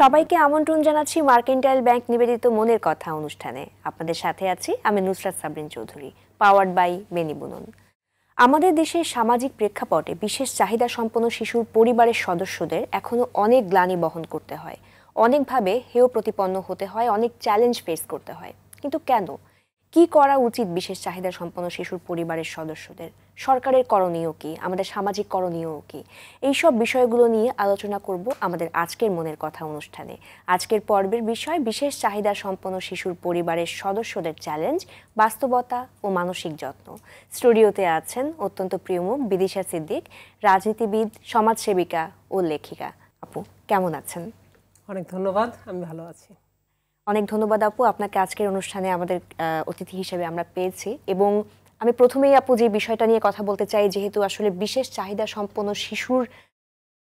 সবাইকে আমন্ত্রণ জানাচ্ছি মার্কেন্টাইল ব্যাংক নিবেদিত মনের কথা অনুষ্ঠানে। আপনাদের সাথে আছি আমি নুসরাত সাবরিন চৌধুরী, পাওয়ার্ড বাই বেনিবুনন। আমাদের দেশের সামাজিক প্রেক্ষাপটে বিশেষ চাহিদা সম্পন্ন শিশুর পরিবারের সদস্যদের এখনো অনেক গ্লানি বহন করতে হয়, অনেকভাবে হেয় প্রতিপন্ন হতে হয়, অনেক চ্যালেঞ্জ ফেস করতে হয়। কিন্তু কেন? কি করা উচিত বিশেষ চাহিদা সম্পন্ন শিশুর পরিবারের সদস্যদের? সরকারের করণীয় কি, আমাদের সামাজিক করণীয় কি? এইসব বিষয়গুলো নিয়ে আলোচনা করব আমাদের আজকের মনের কথা অনুষ্ঠানে। আজকের পর্বের বিষয় বিশেষ চাহিদা সম্পন্ন শিশুর পরিবারের সদস্যদের চ্যালেঞ্জ, বাস্তবতা ও মানসিক যত্ন। স্টুডিওতে আছেন অত্যন্ত প্রিয় মুখ বিদিশা সিদ্দিক, রাজনীতিবিদ, সমাজসেবিকা ও লেখিকা। আপু কেমন আছেন? অনেক ধন্যবাদ, আমি ভালো আছি। অনেক ধন্যবাদ আপু, আপনাকে আজকের অনুষ্ঠানে আমাদের অতিথি হিসেবে আমরা পেয়েছি। এবং আমি প্রথমেই আপু যে বিষয়টা নিয়ে কথা বলতে চাই, যেহেতু আসলে বিশেষ চাহিদা সম্পন্ন শিশুর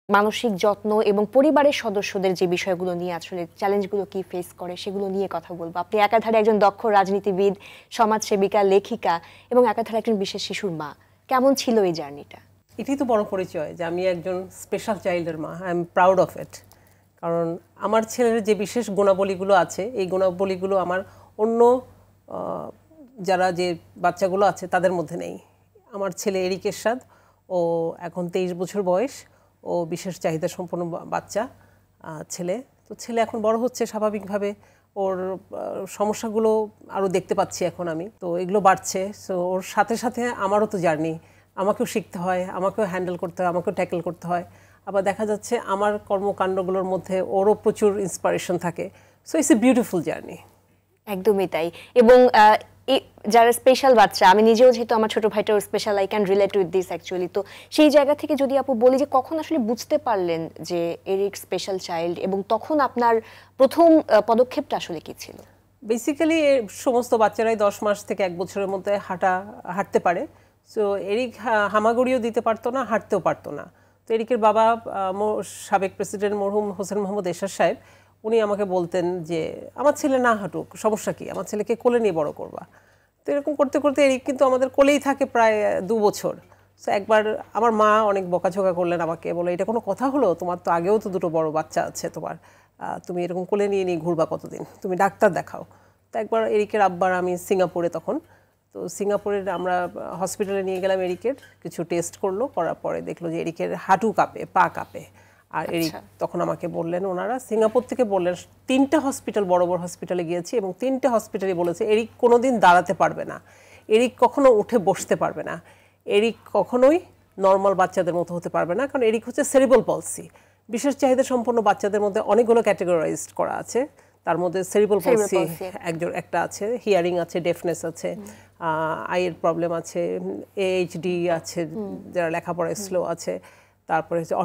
মানসিক যত্ন এবং পরিবারের সদস্যদের যে বিষয়গুলো নিয়ে আসলে চ্যালেঞ্জগুলো কি ফেস করে সেগুলো নিয়ে কথা বলবো। আপনি একাধারে একজন দক্ষ রাজনীতিবিদ, সমাজসেবিকা, লেখিকা এবং একাধারে একজন বিশেষ শিশুর মা। কেমন ছিল এই জার্নিটা? এটাই তো বড় পরিচয় যে আমি একজন স্পেশাল চাইল্ডের মা। I am proud of it. কারণ আমার ছেলের যে বিশেষ গুণাবলীগুলো আছে, এই গুণাবলীগুলো আমার অন্য যারা যে বাচ্চাগুলো আছে তাদের মধ্যে নেই। আমার ছেলে এরিক এরশাদ, ও এখন 23 বছর বয়স, ও বিশেষ চাহিদা সম্পন্ন বাচ্চা ছেলে। তো ছেলে এখন বড় হচ্ছে স্বাভাবিকভাবে, ওর সমস্যাগুলো আরও দেখতে পাচ্ছি এখন আমি, তো এগুলো বাড়ছে। সো ওর সাথে সাথে আমারও তো জার্নি, আমাকেও শিখতে হয়, আমাকেও হ্যান্ডেল করতে হয়, আমাকেও ট্যাকেল করতে হয়। আবার দেখা যাচ্ছে আমার কর্মকাণ্ডগুলোর মধ্যে ওরও প্রচুর ইন্সপিরেশন থাকে। So it's a beautiful journey. একদমই তাই। এবং যারা স্পেশাল বাচ্চা, আমি নিজেও যেহেতু আমার ছোট ভাইটাও special, I can relate with this actually. তো সেই জায়গা থেকে যদি আপু বলি যে কখন আসলে বুঝতে পারলেন যে এরিক স্পেশাল চাইল্ড, এবং তখন আপনার প্রথম পদক্ষেপটা আসলে কি ছিল? বেসিক্যালি সমস্ত বাচ্চারাই 10 মাস থেকে 1 বছরের মধ্যে হাঁটতে পারে। সো এরিক হামাগুড়িও দিতে পারতো না, হাঁটতেও পারতো না। তো এরিকের বাবা সাবেক প্রেসিডেন্ট মরহুম হোসেন মোহাম্মদ এরশাদ সাহেব, উনি আমাকে বলতেন যে আমার ছেলে না হাঁটুক, সমস্যা কি, আমার ছেলেকে কোলে নিয়ে বড় করবা। তো এরকম করতে করতে এরিক কিন্তু আমাদের কোলেই থাকে প্রায় 2 বছর। সো একবার আমার মা অনেক বকাঝকা করলেন আমাকে, বলে এটা কোনো কথা হলো, তোমার তো আগেও তো 2টো বড় বাচ্চা আছে তোমার, তুমি এরকম কোলে নিয়ে নিয়ে ঘুরবা কতদিন, তুমি ডাক্তার দেখাও। তো একবার এরিকের আব্বার আমি সিঙ্গাপুরে তখন, তো সিঙ্গাপুরের আমরা হসপিটালে নিয়ে গেলাম এরিকের, কিছু টেস্ট করলো, করার পরে দেখলো যে এরিকের হাঁটু কাঁপে, পা কাঁপে। আর এরিক তখন আমাকে বললেন, ওনারা সিঙ্গাপুর থেকে বললেন, 3টে হসপিটাল, বড় বড় হসপিটালে গিয়েছি এবং 3টে হসপিটালই বলেছে এরিক কোনোদিন দাঁড়াতে পারবে না, এরিক কখনো উঠে বসতে পারবে না, এরিক কখনোই নর্মাল বাচ্চাদের মতো হতে পারবে না, কারণ এরিক হচ্ছে সেরিব্রাল পলসি। বিশেষ চাহিদা সম্পন্ন বাচ্চাদের মধ্যে অনেকগুলো ক্যাটেগরাইজড করা আছে, তার মধ্যে সেরিব্রাল পলসি একটা আছে, হিয়ারিং আছে, ডেফনেস আছে, আইয়ের প্রবলেম আছে, AHD আছে, যারা লেখাপড়ায় স্লো আছে, তারপরে হচ্ছে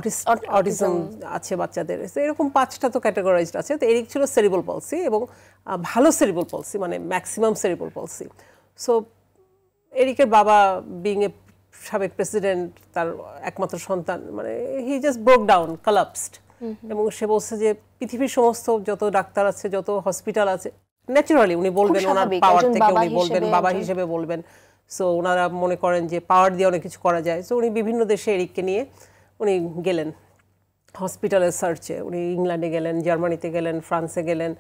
অটিজম আছে বাচ্চাদের। এরকম 5টা তো ক্যাটেগরাইজড আছে। তো এরিক ছিল সেরিব্রাল পলসি এবং ভালো সেরিব্রাল পলসি, মানে ম্যাক্সিমাম সেরিব্রাল পলসি। সো এরিকের বাবা বিং এ সাবেক প্রেসিডেন্ট, তার একমাত্র সন্তান, মানে he just broke down, collapsed. এবং সে বলছে যে পৃথিবীর সমস্ত যত ডাক্তার আছে, যত হসপিটাল আছে, ন্যাচারালি উনি বলবেন, ওনার পাওয়ার থেকে উনি বলবেন, বাবা হিসেবে বলবেন। সো ওনারা মনে করেন যে পাওয়ার দিয়ে অনেক কিছু করা যায়। সো উনি বিভিন্ন দেশে এরিককে নিয়ে উনি গেলেন হসপিটালের সার্চে। উনি ইংল্যান্ডে গেলেন, জার্মানিতে গেলেন, ফ্রান্সে গেলেন,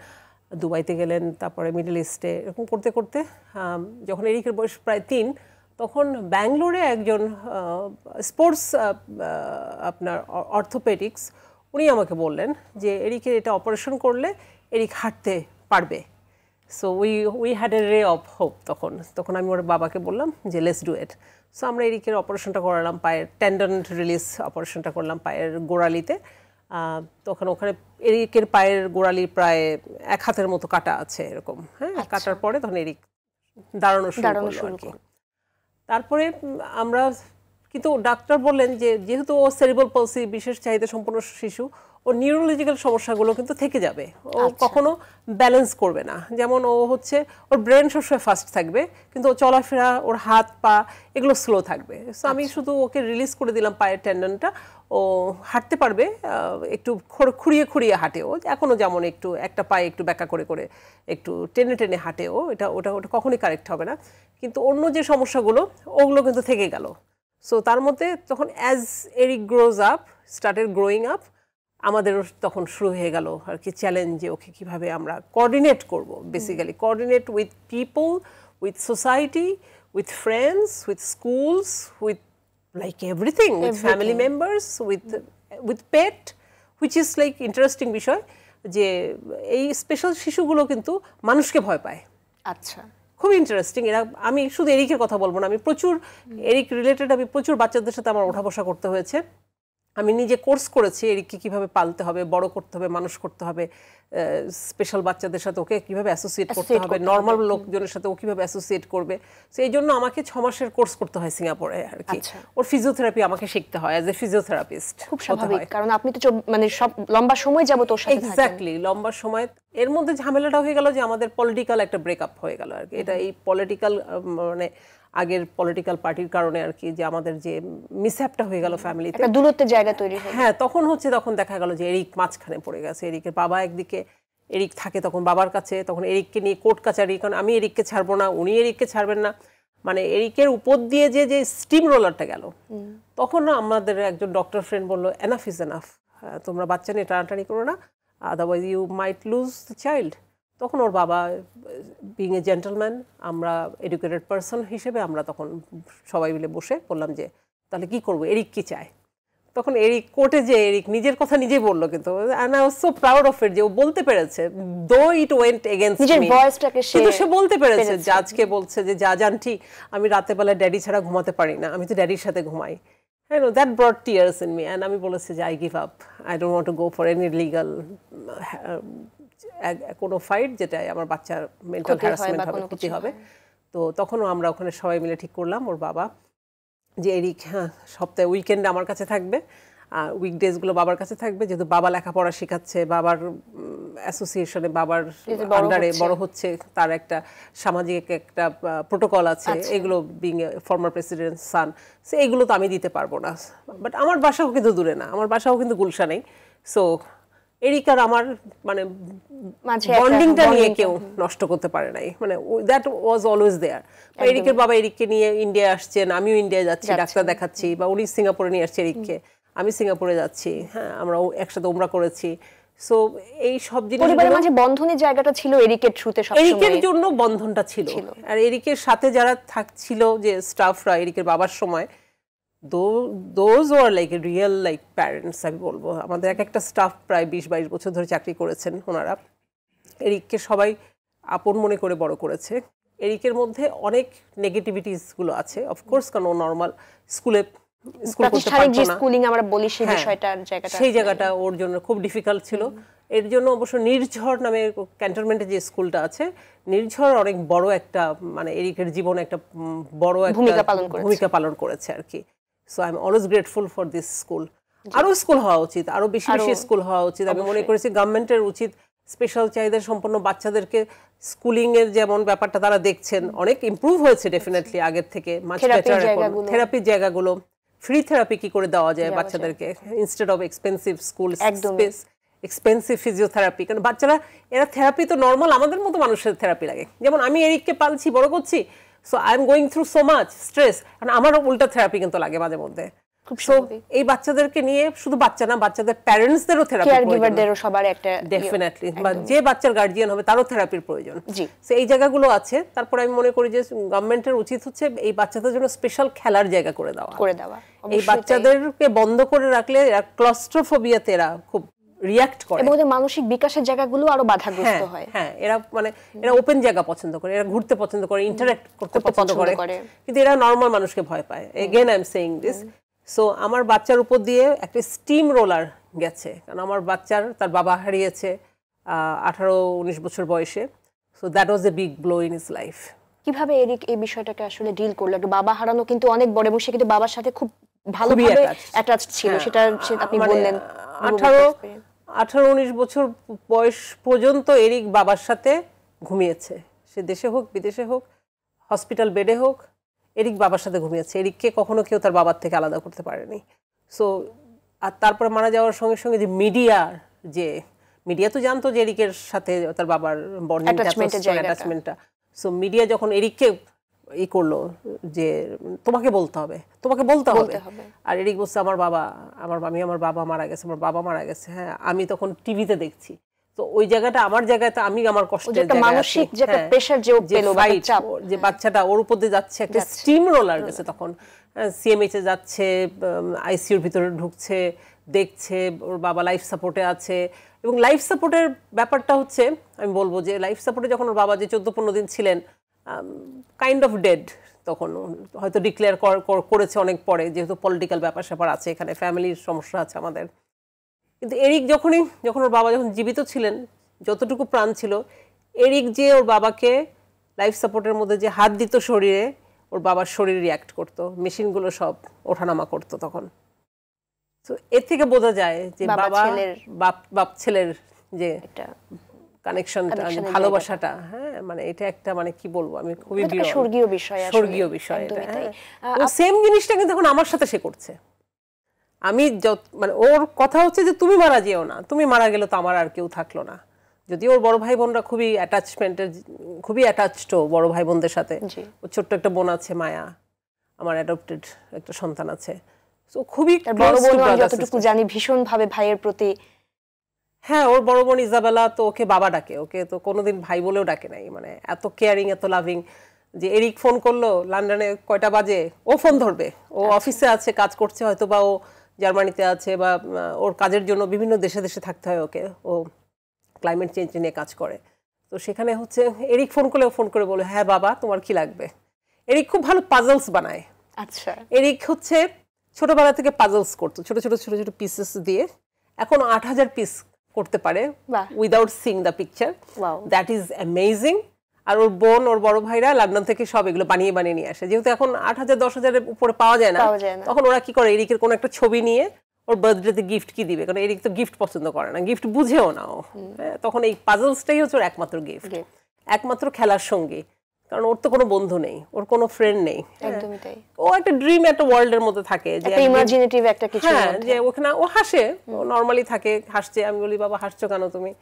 দুবাইতে গেলেন, তারপরে মিডল ইস্টে। এরকম করতে করতে যখন এরিকের বয়স প্রায় 3, তখন ব্যাঙ্গালোরে একজন স্পোর্টস আপনার অর্থোপেডিক্স, উনি আমাকে বললেন যে এরিকের এটা অপারেশন করলে এরিক হাঁটতে পারবে। সো উই হ্যাড এ রে অফ হোপ। তখন আমি ওর বাবাকে বললাম যে লেটস ডু ইট। সো আমরা এরিকের অপারেশনটা করালাম, পায়ের টেন্ডন রিলিজ অপারেশনটা করলাম পায়ের গোড়ালিতে। তখন ওখানে এরিকের পায়ের গোড়ালি প্রায় 1 হাতের মতো কাটা আছে এরকম, হ্যাঁ। কাটার পরে তখন এরিক দাঁড়ানো শুরু করলো। তারপরে আমরা, কিন্তু ডাক্তার বললেন যে যেহেতু ও সেরিব্রাল পলসি, বিশেষ চাহিদা সম্পন্ন শিশু, ও নিউরোলজিক্যাল সমস্যাগুলো কিন্তু থেকে যাবে, ও কখনো ব্যালেন্স করবে না। যেমন ও হচ্ছে, ওর ব্রেন সবসময় ফাস্ট থাকবে, কিন্তু ও চলাফেরা, ওর হাত পা এগুলো স্লো থাকবে। সো আমি শুধু ওকে রিলিজ করে দিলাম পায়ের টেন্ডনটা, ও হাঁটতে পারবে, একটু খুঁড়িয়ে খুঁড়িয়ে হাঁটে ও এখনও, যেমন একটু একটা পায়ে একটু ব্যাকা করে করে একটু টেনে টেনে হাঁটে ও, ওটা কখনোই কারেক্ট হবে না। কিন্তু অন্য যে সমস্যাগুলো ওগুলো কিন্তু থেকে গেল। সো তার মধ্যে তখন as Eric grows up, started growing up, আমাদের তখন শুরু হয়ে গেল আর কি চ্যালেঞ্জ যে ওকে কিভাবে আমরা কোঅর্ডিনেট করব, basically coordinate with people, with society, with friends, with schools, with like everything, with family members, with pet, which is like interesting বিষয় যে এই স্পেশাল শিশুগুলো কিন্তু মানুষকে ভয় পায়। আচ্ছা, খুব ইন্টারেস্টিং। এরা, আমি শুধু এরিকের কথা বলবো না, আমি প্রচুর এরিক রিলেটেড আমি প্রচুর বাচ্চাদের সাথে আমার ওঠা বসা করতে হয়েছে। আমি নিজে কোর্স করেছি এরিককে কিভাবে পালতে হবে, বড় করতে হবে, মানুষ করতে হবে, স্পেশাল বাচ্চাদের সাথে ওকে কিভাবে অ্যাসোসিয়েট করতে হবে, নর্মাল লোকজনের সাথে ও কিভাবে অ্যাসোসিয়েট করবে। তো এই জন্য আমাকে 6 মাসের কোর্স করতে হয় সিঙ্গাপুরে আর কি। ওর ফিজিওথেরাপি আমাকে শিখতে হয় অ্যাজ এ ফিজিওথেরাপিস্ট। খুব স্বাভাবিক, কারণ আপনি তো মানে সব লম্বা সময় যাবত ওর সাথে থাকেন। এক্স্যাক্টলি, লম্বা সময়। এর মধ্যে ঝামেলাটা হয়ে গেল যে আমাদের পলিটিক্যাল একটা ব্রেকআপ হয়ে গেল আর কি। এটা এই পলিটিক্যাল মানে আগের পলিটিক্যাল পার্টির কারণে আর কি, যে আমাদের যে মিসহ্যাপটা হয়ে গেল ফ্যামিলিতে, একটা দূরত্বের জায়গা তৈরি হয়। হ্যাঁ, তখন দেখা গেল যে এরিক মাঝখানে পড়ে গেছে। এরিকের বাবা একদিকে, এরিক থাকে তখন বাবার কাছে, তখন এরিককে নিয়ে কোর্ট কাচারি, কারণ আমি এরিককে ছাড়বো না, উনি এরিককে ছাড়বেন না, মানে এরিকের উপর দিয়ে যে স্টিম রোলারটা গেল। তখন না আমাদের একজন ডক্টর ফ্রেন্ড বললো, এনাফ ইজ এনাফ, তোমরা বাচ্চা নিয়ে টানাটানি করো না, otherwise you might lose the child. তখন ওর বাবা, বিং এ জেন্টলম্যান, আমরা এডুকেটেড পারসন হিসেবে আমরা তখন সবাই মিলে বসে বললাম যে তাহলে কি করবো, এরিক কি চায়। তখন এরিক কোর্টে যে এরিক নিজের কথা নিজেই বললো, কিন্তু I was so proud of it যে ও বলতে পেরেছে, দো ইট ওয়েন্ট এগেইনস্ট মি, নিজের ভয়েসটাকে সে বলতে পেরেছে। জাজকে বলছে যে যা জানটি, আমি রাতে বেলা ড্যাডি ছাড়া ঘুমাতে পারি না, আমি তো ড্যাডির সাথে ঘুমাই। হ্যাঁ, no, that brought tears in me, and আমি বলেছি যে I give up, I don't want to go for any legal কোনো ফাইট যেটাই আমার বাচ্চার মেন্টাল হ্যারাসমেন্ট হবে, ক্ষতি হবে। তো তখনও আমরা ওখানে সবাই মিলে ঠিক করলাম, ওর বাবা, যে এরিক হ্যাঁ সপ্তাহে উইকেন্ডে আমার কাছে থাকবে, আর উইকডেজগুলো বাবার কাছে থাকবে, যেহেতু বাবা লেখাপড়া শেখাচ্ছে, বাবার অ্যাসোসিয়েশনে, বাবার আন্ডারে বড় হচ্ছে, তার একটা সামাজিক একটা প্রোটোকল আছে, এগুলো বিং ফর্মার প্রেসিডেন্ট সান, সো এগুলো তো আমি দিতে পারবো না। বাট আমার বাসাও কিন্তু দূরে না, আমার বাসাও কিন্তু গুলশানেই। সো এরিক আর আমার মানে বন্ডিংটা নিয়ে কেউ নষ্ট করতে পারে নাই, মানে দ্যাট ওয়াজ অলওয়েজ দেয়ার। এরিকের বাবা এরিককে নিয়ে ইন্ডিয়া আসছেন, আমিও ইন্ডিয়ায় যাচ্ছি, ডাক্তার দেখাচ্ছি, বা উনি সিঙ্গাপুরে নিয়ে আসছে এরিককে, আমি সিঙ্গাপুরে যাচ্ছি, হ্যাঁ, আমরা একসাথে উমরা করেছি। সো এই সব জিনিস পরিবারের মাঝে বন্ধনের জায়গাটা ছিল এরিকের থ্রুতে, সবসময় এরিকের জন্য বন্ধনটা ছিল। আর এরিকের সাথে যারা থাকছিল, যে স্টাফরা এরিকের বাবার সময়, those were like real like parents, আমি বলবো। আমাদের একটা স্টাফ প্রায় 20-22 বছর ধরে চাকরি করেছেন ওনারা। এরিককে সবাই আপন মনে করে বড় করেছে। এরিকের মধ্যে অনেক নেগেটিভিটিস গুলো আছে অফকোর্স, কারণ ও নর্মাল স্কুল করতে পারতো না, স্কুলিং আমরা বলি সেই বিষয়টার জায়গাটা, সেই জায়গাটা ওর জন্য খুব ডিফিকাল্ট ছিল। এর জন্য অবশ্য নির্ঝর নামে ক্যান্টনমেন্টে যে স্কুলটা আছে, নির্ঝর অনেক বড় একটা, মানে এরিকের জীবনে একটা বড় একটা ভূমিকা পালন করেছে আর কি। So I am always grateful for this school. আরো স্কুল হওয়া উচিত, আরো বেশি বেশি স্কুল হওয়া উচিত। আমি মনে করেছি গভর্নমেন্টের উচিত স্পেশাল চাহিদা সম্পন্ন বাচ্চাদেরকে স্কুলিং এর যেমন ব্যাপারটা তারা দেখছেন, অনেক ইমপ্রুভ হয়েছে ডেফিনেটলি আগের থেকে, মাচ বেটার। থেরাপির জায়গাগুলো, ফ্রি থেরাপি কি করে দেওয়া যায় বাচ্চাদেরকে, instead of expensive school space, expensive physiotherapy. কারণ বাচ্চারা, এরা থেরাপি তো নর্মাল আমাদের মতো মানুষের থেরাপি লাগে, যেমন আমি এরিককে পালছি, বড় করছি, so I am going through so much stress, কারণ আমারও উল্টা থেরাপি কিন্তু লাগে মাঝে মধ্যে। সো এই বাচ্চাদেরকে নিয়ে শুধু বাচ্চা না, বাচ্চাদের প্যারেন্টসদেরও থেরাপি, কেয়ারগিভারদেরও সবার একটা ডেফিনেটলি, বা যে বাচ্চার গার্জিয়ান হবে তারও থেরাপির প্রয়োজন। সো এই জায়গাগুলো আছে। তারপর আমি মনে করি যে গভর্নমেন্টের উচিত হচ্ছে এই বাচ্চাদের জন্য স্পেশাল খেলার জায়গা করে দেওয়া। এই বাচ্চাদেরকে বন্ধ করে রাখলে এরা ক্লস্ট্রোফোবিয়াতে এরা খুব রিঅ্যাক্ট করে, এবং ওদের মানসিক বিকাশের জায়গাগুলো আরো বাধাগ্রস্ত হয়। হ্যাঁ, এরা মানে এরা ওপেন জায়গা পছন্দ করে, এরা ঘুরতে পছন্দ করে, ইন্টারঅ্যাক্ট করতে পছন্দ করে, কিন্তু এরা নরমাল মানুষকে ভয় পায়। Again I am saying this. So আমার বাচ্চার উপর দিয়ে একটা স্টিম রোলার গেছে, কারণ আমার বাচ্চার তার বাবা হারিয়েছে 18-19 বছর বয়সে। So that was a big blow in his life. কিভাবে এরিক এই বিষয়টাকে আসলে ডিল করলো? একটা বাবা হারানো কিন্তু অনেক বড়, এবং সে কিন্তু বাবার সাথে খুব ভালোভাবে অ্যাটাচড ছিল, সেটা আপনি বললেন। 18-19 বছর বয়স পর্যন্ত এরিক বাবার সাথে ঘুমিয়েছে, সে দেশে হোক বিদেশে হোক, হসপিটাল বেডে হোক, এরিক বাবার সাথে ঘুমিয়েছে। এরিককে কখনো কেউ তার বাবার থেকে আলাদা করতে পারেনি। সো আর তারপরে মারা যাওয়ার সঙ্গে সঙ্গে যে মিডিয়া তো জানতো যে এরিকের সাথে তার বাবার বন্ডিংটা, অ্যাটাচমেন্টটা। সো মিডিয়া যখন এরিককে করলো যে তোমাকে বলতে হবে, তোমাকে বলতে হবে। আর এরিক বলছে আমার বাবা মারা গেছে, আমার বাবা মারা গেছে। হ্যাঁ, আমি তখন টিভিতে দেখছি। তো ওই জায়গাটা আমার জায়গাতে, আমি আমার কষ্টের জায়গা, মানসিক যে একটা প্রেসার যে পেলো, যে বাচ্চাটা ওর উপর দিয়ে যাচ্ছে, একটা স্টিম রোলার গেছে তখন, সিএমএইচ এ যাচ্ছে, আইসিইউর ভিতরে ঢুকছে, দেখছে ওর বাবা লাইফ সাপোর্টে আছে। এবং লাইফ সাপোর্টের ব্যাপারটা হচ্ছে, আমি বলবো যে লাইফ সাপোর্টে যখন ওর বাবা যে 14-15 দিন ছিলেন, কাইন্ড অফ ডেড, তখন হয়তো ডিক্লেয়ার করেছে অনেক পরে, যেহেতু পলিটিক্যাল ব্যাপার স্যাপার আছে এখানে, ফ্যামিলির সমস্যা আছে আমাদের। কিন্তু এরিক যখন ওর বাবা যখন জীবিত ছিলেন, যতটুকু প্রাণ ছিল, এরিক যে ওর বাবাকে লাইফ সাপোর্টের মধ্যে যে হাত দিত শরীরে, ওর বাবার শরীর রিয়াক্ট করতো, মেশিনগুলো সব ওঠানামা করতো তখন। তো এর থেকে বোঝা যায় যে বাপ ছেলের যে কানেকশনটা, ভালোবাসাটা, হ্যাঁ, মানে এটা একটা, মানে কি বলবো, আমি খুবই স্বর্গীয় বিষয় এটা। সেম জিনিসটা কিন্তু এখন আমার সাথে সে করছে। আমি মানে ওর কথা হচ্ছে যে তুমি মারা যেও না, তুমি মারা গেলে তো আমার আর কেউ থাকলো না। যদিও ওর বড় ভাই বোনরা খুবই অ্যাটাচড বড় ভাই বোনদের সাথে। ওর ছোট্ট একটা বোন আছে মায়া, আমার অ্যাডপ্টেড একটা সন্তান আছে। তো খুবই বড় বোন, যতটুকু জানি ভীষণ ভাবে ভাইয়ের প্রতি। হ্যাঁ, ওর বড় বোন ইজাবেলা তো ওকে বাবা ডাকে, ওকে তো কোনোদিন ভাই বলেও ডাকে নাই। মানে এত কেয়ারিং, এত লাভিং। যে এরিক ফোন করলো লন্ডনে কয়টা বাজে, ও ফোন ধরবে, ও অফিসে আছে, কাজ করছে, হয়তো বা ও জার্মানিতে আছে, বা ওর কাজের জন্য বিভিন্ন দেশে দেশে থাকতে হয় ওকে, ও ক্লাইমেট চেঞ্জ নিয়ে কাজ করে। তো সেখানে হচ্ছে এরিক ফোন করলে, ও ফোন করে বলে, হ্যাঁ বাবা তোমার কি লাগবে। এরিক খুব ভালো পাজলস বানায়। আচ্ছা, এরিক হচ্ছে ছোটবেলা থেকে পাজলস করতো, ছোট ছোট ছোট ছোট পিসেস দিয়ে। এখন 8000 পিস করতে পারে without seeing the picture. That is amazing. আর ওর বোন, ওর বড় ভাইরা লন্ডন থেকে সব এগুলো বানিয়ে বানিয়ে নিয়ে আসে। যেহেতু এখন 8000-10,000-এর উপরে পাওয়া যায় না, তখন ওরা কি করে, এরিকের কোনো একটা ছবি নিয়ে ওর বার্থডেতে গিফট কি দিবে, কারণ এরিক তো গিফট পছন্দ করে না, গিফট বুঝেও না ও। তখন এই পাজলসটাই হচ্ছে ওর একমাত্র গিফট, একমাত্র খেলার সঙ্গী। কারণ ওর তো কোনো বন্ধু নেই, ওর কোনো ফ্রেন্ড নেই। ও একটা ড্রিম, একটা ওয়ার্ল্ডের মধ্যে থাকে, যে ইমাজিনেটিভ একটা কিছু, যে ওখানে ও হাসে, ও নরমালি থাকে, হাসছে। আমি বলি বাবা হাসছো কেন তুমি?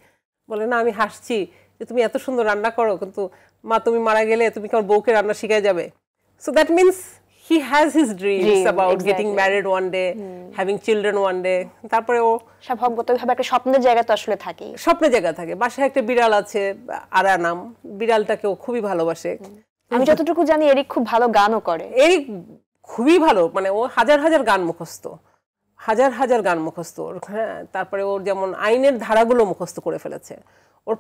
বলে না আমি হাসছি যে তুমি এত সুন্দর রান্না করো, কিন্তু মা তুমি মারা গেলে তুমি কি আমার বউকে রান্না শিখাই যাবে? So that means he has his dreams about getting married one day, having children one day. তারপরে ও স্বভাবগতভাবে একটা স্বপ্নের জায়গা তো আসলে থাকে, স্বপ্নের জায়গা থাকে। বাসায় একটা বিড়াল আছে, আরা নাম, বিড়ালটাকে ও খুবই ভালোবাসে। আমি যতটুকু জানি এরিক খুব ভালো গানও করে। এরিক খুবই ভালো, মানে ও হাজার হাজার গান মুখস্থ, হাজার গান মুখস্থ। হ্যাঁ, তারপরে ওর যেমন আইনের ধারাগুলো মুখস্থ করে ফেলেছে। ওর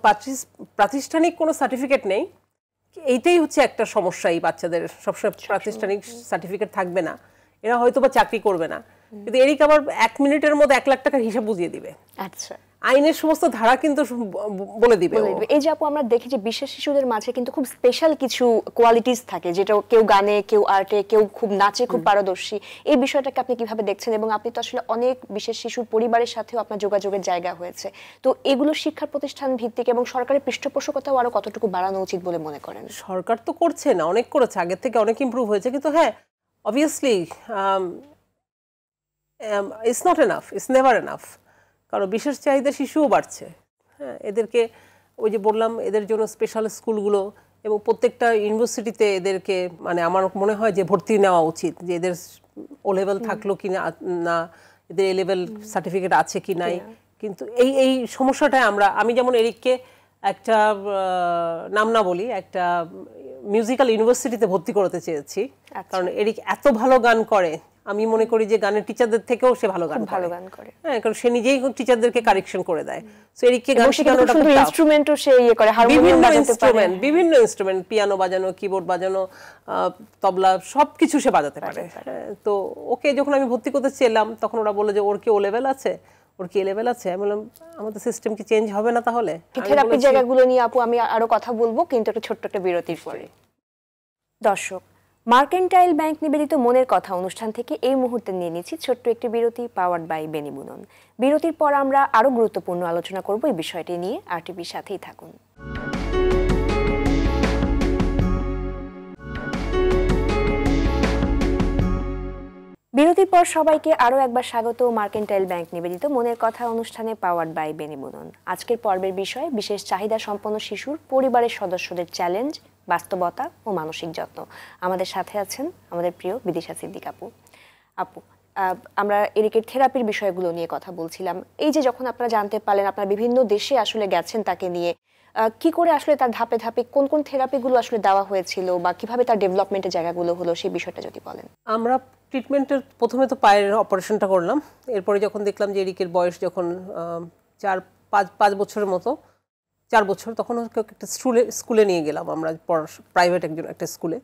প্রাতিষ্ঠানিক কোনো সার্টিফিকেট নেই, এইটাই হচ্ছে একটা সমস্যা। এই বাচ্চাদের সবসময় প্রাতিষ্ঠানিক সার্টিফিকেট থাকবে না, এরা হয়তো বা চাকরি করবে না, কিন্তু এরিক আবার 1 মিনিটের মধ্যে 1 লাখ টাকার হিসাব বুঝিয়ে দিবে। আচ্ছা, আইনের সমস্ত ধারা কিন্তু বলে দিবে। এই যে আপু আমরা দেখি যে বিশেষ শিশুদের মাঝে কিন্তু খুব স্পেশাল কিছু কোয়ালিটিস থাকে, যেটা কেউ গানে, কেউ আর্টে, কেউ খুব নাচে খুব পারদর্শী। এই বিষয়টাকে আপনি কিভাবে দেখছেন? এবং আপনি তো আসলে অনেক বিশেষ শিশুর পরিবারের সাথেও আপনার যোগাযোগের জায়গা হয়েছে, তো এগুলো শিক্ষা প্রতিষ্ঠান ভিত্তিক এবং সরকারের পৃষ্ঠপোষকতাও আরো কতটুকু বাড়ানো উচিত বলে মনে করেন? সরকার তো করছে না, অনেক করেছে, আগের থেকে অনেক ইমপ্রুভ হয়েছে, কিন্তু হ্যাঁ obviously it's not enough, it's never enough. কারণ বিশেষ চাহিদা শিশুও বাড়ছে। হ্যাঁ, এদেরকে ওই যে বললাম, এদের জন্য স্পেশাল স্কুলগুলো এবং প্রত্যেকটা ইউনিভার্সিটিতে এদেরকে, মানে আমার মনে হয় যে ভর্তি নেওয়া উচিত, যে এদের ও লেভেল থাকলো কি না, এদের এ লেভেল সার্টিফিকেট আছে কি নাই। কিন্তু এই সমস্যাটাই আমি যেমন এরিককে একটা নাম না বলি, একটা মিউজিক্যাল ইউনিভার্সিটিতে ভর্তি করতে চেয়েছি। কারণ এরিক এত ভালো গান করে, আমি মনে করি যে গানের টিচারদের থেকেও সে ভালো গান করে। হ্যাঁ, কারণ সে নিজেই টিচারদেরকে কারেকশন করে দেয়। সো এরিককে গান শেখানোটা খুব টাফ। ইনস্ট্রুমেন্টও সে ইয়ে করে, হারমোনিয়াম বাজাতে পারে, বিভিন্ন ইনস্ট্রুমেন্ট, পিয়ানো বাজানো, কিবোর্ড বাজানো, তবলা, সবকিছু সে বাজাতে পারে। তো ওকে যখন আমি ভর্তি করতে চেলাম, তখন ওরা বললো যে ওর কি ও লেভেল আছে, ওর কি লেভেল আছে। আমি বললাম আমাদের সিস্টেম কি চেঞ্জ হবে না তাহলে? থেরাপি জায়গাগুলো নিয়ে আপু আমি আরো কথা বলবো, কিন্তু একটা ছোট্ট একটা বিরতির পরে। দর্শক, মার্কেন্টাইল ব্যাংক নিবেদিত মনের কথা অনুষ্ঠান থেকে এই মুহূর্তে নিয়ে নিচ্ছি ছোট্ট একটি বিরতি, পাওয়ার্ড বাই বেনিবুনন। বিরতির পর আমরা আরো গুরুত্বপূর্ণ আলোচনা করব এই বিষয়টি নিয়ে। আরটিভির সাথেই থাকুন। বিরতির পর সবাইকে আরো একবার স্বাগত মার্কেন্টাইল ব্যাংক নিবেদিত মনের কথা অনুষ্ঠানে, পাওয়ার্ড বাই বেনিবুনন। আজকের পর্বের বিষয় বিশেষ চাহিদা সম্পন্ন শিশুর পরিবারের সদস্যদের চ্যালেঞ্জ, বাস্তবতা ও মানসিক যত্ন। আমাদের সাথে আছেন আমাদের প্রিয় বিদিশা সিদ্দিক আপু। আপু, আমরা এরিকের থেরাপির বিষয়গুলো নিয়ে কথা বলছিলাম। এই যে যখন আপনারা জানতে পারলেন, আপনারা বিভিন্ন দেশে আসলে গেছেন তাকে নিয়ে, কি করে আসলে তার ধাপে ধাপে কোন কোন থেরাপিগুলো আসলে দেওয়া হয়েছিল বা কিভাবে তার ডেভেলপমেন্টের জায়গাগুলো হলো, সেই বিষয়টা যদি বলেন। আমরা ট্রিটমেন্টের প্রথমে তো পায়ের অপারেশনটা করলাম। এরপরে যখন দেখলাম যে এরিকের বয়স যখন 4-5 বছরের মতো, 4 বছর, তখন ওকে একটা স্কুলে নিয়ে গেলাম আমরা, প্রাইভেট একটা স্কুলে।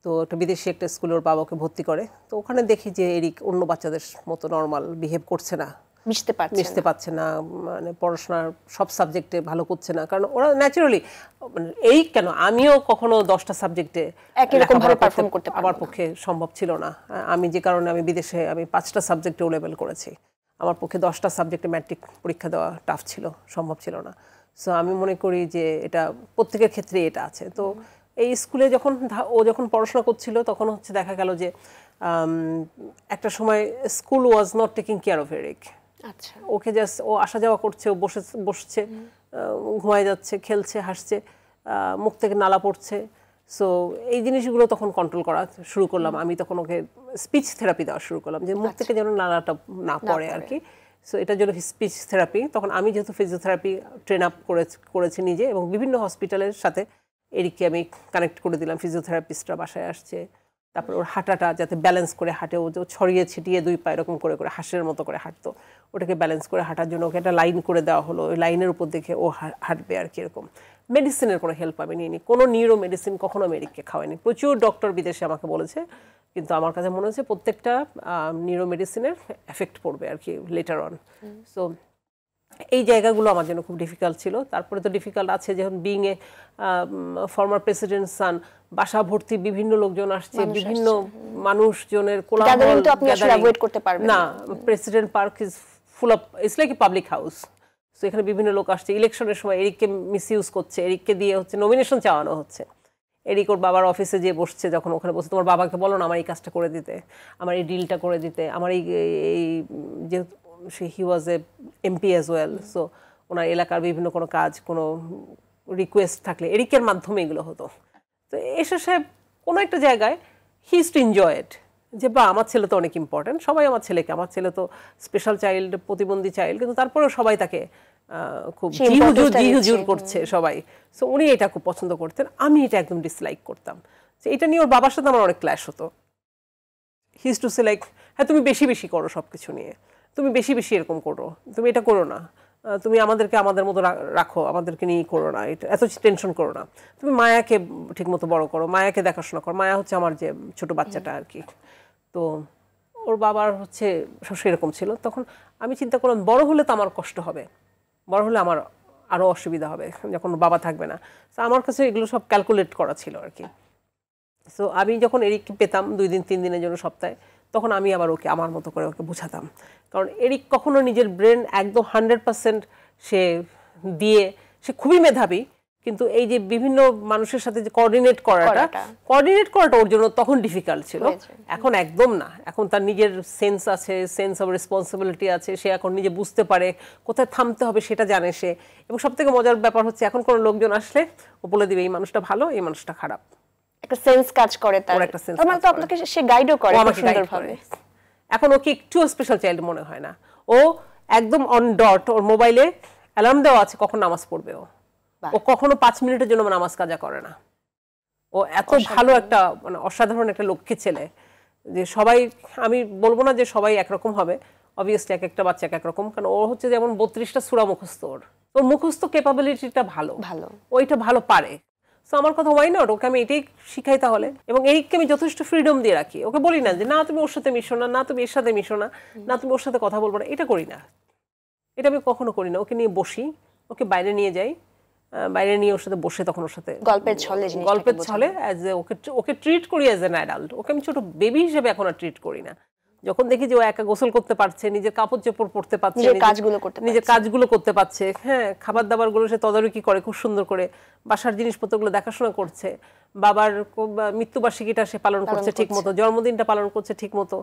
তো একটা বিদেশি একটা স্কুলে ওর বাবাকে ভর্তি করে। তো ওখানে দেখি যে এরিক অন্য বাচ্চাদের মতো নর্মাল বিহেভ করছে না, মিশতে পারছে না, মানে পড়াশোনার সব সাবজেক্টে ভালো করছে না। কারণ ওরা ন্যাচারালি, মানে এই কেন আমিও কখনো 10টা সাবজেক্টে একই রকম ভাবে পারফর্ম করতে আমার পক্ষে সম্ভব ছিল না। আমি যে কারণে আমি বিদেশে 5টা সাবজেক্টে ও লেভেল করেছি, আমার পক্ষে 10টা সাবজেক্টে ম্যাট্রিক পরীক্ষা দেওয়া টাফ ছিল, সম্ভব ছিল না। সো আমি মনে করি যে এটা প্রত্যেকের ক্ষেত্রে এটা আছে। তো এই স্কুলে যখন পড়াশোনা করছিল তখন হচ্ছে দেখা গেল যে একটা সময় school was not taking care of Eric. আচ্ছা, ওকে জাস্ট ও আসা যাওয়া করছে, ও বসছে, ঘুমায় যাচ্ছে, খেলছে, হাসছে, মুখ থেকে নালা পড়ছে। সো এই জিনিসগুলো তখন কন্ট্রোল করা শুরু করলাম। আমি তখন ওকে স্পিচ থেরাপি দেওয়া শুরু করলাম, যে মুখ থেকে যেন নালাটা না পড়ে আর কি। সো এটার জন্য স্পিচ থেরাপি। তখন আমি যেহেতু ফিজিওথেরাপি ট্রেন আপ করেছি নিজে, এবং বিভিন্ন হসপিটালের সাথে এরিককে আমি কানেক্ট করে দিলাম। ফিজিওথেরাপিস্টরা বাসায় আসছে, তারপর ওর হাঁটাটা যাতে ব্যালেন্স করে হাঁটে, ও ছড়িয়ে ছিটিয়ে 2 পা এরকম করে করে হাঁসের মতো করে হাঁটতো, ওটাকে ব্যালেন্স করে হাঁটার জন্য ওকে একটা লাইন করে দেওয়া হলো। ওই লাইনের উপর দেখে ও হাঁটবে আর কি। এরকম মেডিসিনের কোনো হেল্প আমি নিইনি, কোনো নিউরো মেডিসিন কখনো আমি এরিককে খাওয়াইনি। প্রচুর ডক্টর বিদেশে আমাকে বলেছে, কিন্তু আমার কাছে মনে হচ্ছে প্রত্যেকটা নিউরো মেডিসিনের এফেক্ট পড়বে আর কি লেটার অন। সো এই জায়গাগুলো আমার জন্য খুব ডিফিকাল্ট ছিল। তারপরে তো ডিফিকাল্ট আছে যখন বিং এ ফর্মার প্রেসিডেন্ট সান, বাসা ভর্তি বিভিন্ন লোকজন আসছে, বিভিন্ন মানুষজনের কোলাহল না। President park is full of, it's like a public house. তো এখানে বিভিন্ন লোক আসছে। ইলেকশনের সময় এরিককে মিসইউজ করছে, এরিককে দিয়ে হচ্ছে নমিনেশন চাওয়ানো হচ্ছে। এরিক ওর বাবার অফিসে যেয়ে বসছে, যখন ওখানে বসে, তোমার বাবাকে বলো না আমার এই কাজটা করে দিতে, আমার এই ডিলটা করে দিতে, আমার এই যে হি ওয়াজ এ এমপি অ্যাজ ওয়েল। সো ওনার এলাকার বিভিন্ন কোনো কাজ, কোনো রিকোয়েস্ট থাকলে এরিকের মাধ্যমে এগুলো হতো। তো এসে সাহেব কোনো একটা জায়গায় he is to enjoy it, যে বা আমার ছেলে তো অনেক ইম্পর্টেন্ট, সবাই আমার ছেলে তো স্পেশাল চাইল্ড, প্রতিবন্ধী চাইল্ড, কিন্তু তারপরেও সবাই তাকে খুব জিহুজুর করছে সবাই। সো উনি এটা খুব পছন্দ করতেন, আমি এটা একদম ডিসলাইক করতাম। এটা নিয়ে ওর বাবার সাথে আমার অনেক ক্ল্যাশ হতো। He is to say like, হ্যাঁ তুমি বেশি বেশি করো সব কিছু নিয়ে, তুমি বেশি বেশি এরকম করো, তুমি এটা করো না, তুমি আমাদেরকে আমাদের মতো রাখো, আমাদেরকে নিয়ে করো না, এটা এত টেনশন করো না, তুমি মায়াকে ঠিক মতো বড় করো, মায়াকে দেখাশোনা করো, মায়া হচ্ছে আমার যে ছোট বাচ্চাটা আর কি। তো ওর বাবার হচ্ছে সেরকম ছিল। তখন আমি চিন্তা করলাম বড় হলে তো আমার কষ্ট হবে, বড় হলে আমার আরও অসুবিধা হবে যখন বাবা থাকবে না। তো আমার কাছে এগুলো সব ক্যালকুলেট করা ছিল আর কি। সো আমি যখন এরিককে পেতাম 2 দিন 3 দিনের জন্য সপ্তাহে, তখন আমি আবার ওকে আমার মতো করে ওকে বোঝাতাম। কারণ এরিক কখনো নিজের ব্রেন একদম 100% সে দিয়ে, সে খুবই মেধাবী, কিন্তু এই যে বিভিন্ন মানুষের সাথে যে কোঅর্ডিনেট করাটা ওর জন্য তখন ডিফিকাল্ট ছিল। এখন একদম না, এখন তার নিজের সেন্স আছে, সেন্স অফ রেসপন্সিবিলিটি আছে, সে এখন নিজে বুঝতে পারে কোথায় থামতে হবে সেটা জানে সে। এবং সবথেকে মজার ব্যাপার হচ্ছে এখন কোনো লোকজন আসলে ও বলে দিবে এই মানুষটা ভালো, এই মানুষটা খারাপ। একটা সেন্স কাজ করে তার, মানে তো আপনাকে সে গাইডও করে খুব সুন্দরভাবে। এখন ওকে একটু স্পেশাল চাইল্ড মনে হয় না, ও একদম অন ডট, ওর মোবাইলে অ্যালার্ম দেওয়া আছে কখন নামাজ পড়বে, ও কখনো 5 মিনিটের জন্য নামাজ কাজা করে না। ও এত ভালো একটা, মানে অসাধারণ একটা লক্ষ্মী ছেলে, যে সবাই, আমি বলবো না যে সবাই একরকম হবে, অবভিয়াসলি এক একটা বাচ্চা এক একরকম, কারণ ও হচ্ছে যেমন 32টা সূরা মুখস্থ, ওর মুখস্থ ক্যাপাবিলিটিটা ভালো, ওইটা ভালো পারে। সো আমার কথা ওয়াই নট, ওকে আমি এটাই শিখাই তাহলে। এবং এরিককে আমি যথেষ্ট ফ্রিডম দিয়ে রাখি, ওকে বলি না যে না তুমি ওর সাথে মিশো না, না তুমি এর সাথে মিশো না, না তুমি ওর সাথে কথা বলবো না, এটা করি না, এটা আমি কখনো করি না। ওকে নিয়ে বসি, ওকে বাইরে নিয়ে যাই, বাইরে নিয়ে ওর সাথে বসে তখন ওর সাথে গল্পের ছলে ওকে ট্রিট করি অ্যাজ অ্যান অ্যাডাল্ট। ওকে আমি ছোট বেবি হিসেবে এখন আর ট্রিট করি না। যখন দেখি যে ও একা গোসল করতে পারছে, নিজের কাপড় চোপড় পরতে পারছে, নিজের কাজগুলো করতে পারছে, হ্যাঁ খাবার দাবার গুলো সে তদারকি করে খুব সুন্দর করে, বাসার জিনিসপত্রগুলো দেখাশোনা করছে, বাবার মৃত্যুবার্ষিকীটা সে পালন করছে ঠিক মতো, জন্মদিনটা পালন করছে ঠিক মতো,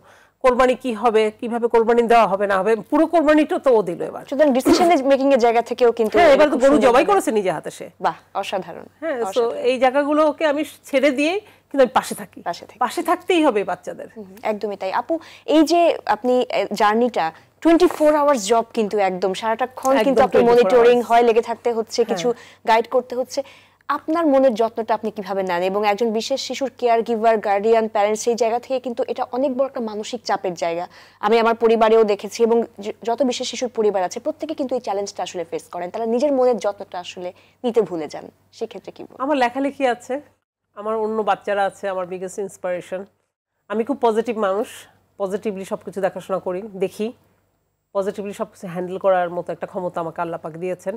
কোরবানি কি হবে, কিভাবে কোরবানি দেওয়া হবে না হবে, পুরো কোরবানিটা তো ও দিল এবার। সুতরাং ডিসিশন মেকিং এর জায়গা থেকেও কিন্তু এবার তো গরু জবাই করেছে নিজে হাতে সে। বাহ, অসাধারণ। হ্যাঁ, তো এই জায়গাগুলোকে আমি ছেড়ে দিয়ে কিন্তু আমি পাশে থাকি, পাশে থাকতেই হবে বাচ্চাদের। একদমই তাই আপু। এই যে আপনি জার্নিটা 24 আওয়ার্স জব, কিন্তু একদম সারাটাক্ষণ কিন্তু আপনি মনিটরিং হয়, লেগে থাকতে হচ্ছে, কিছু গাইড করতে হচ্ছে। আপনার মনের যত্নটা আপনি কিভাবে নেন? এবং একজন বিশেষ শিশুর কেয়ার গিভার, গার্ডিয়ান, প্যারেন্টস, সেই জায়গা থেকে কিন্তু এটা অনেক বড় একটা মানসিক চাপের জায়গা। আমি আমার পরিবারেও দেখেছি, এবং যত বিশেষ শিশুর পরিবার আছে প্রত্যেকে কিন্তু এই চ্যালেঞ্জটা আসলে ফেস করেন, তারা নিজের মনের যত্নটা আসলে নিতে ভুলে যান। সেক্ষেত্রে কি বলবো? আমার লেখালেখি আছে, আমার অন্য বাচ্চারা আছে, আমার বিগেস্ট ইন্সপিরেশন। আমি খুব পজিটিভ মানুষ, পজিটিভলি সবকিছু দেখাশোনা করি, দেখি, পজিটিভলি সবকিছু হ্যান্ডেল করার মতো একটা ক্ষমতা আমাকে আল্লাহ পাক দিয়েছেন।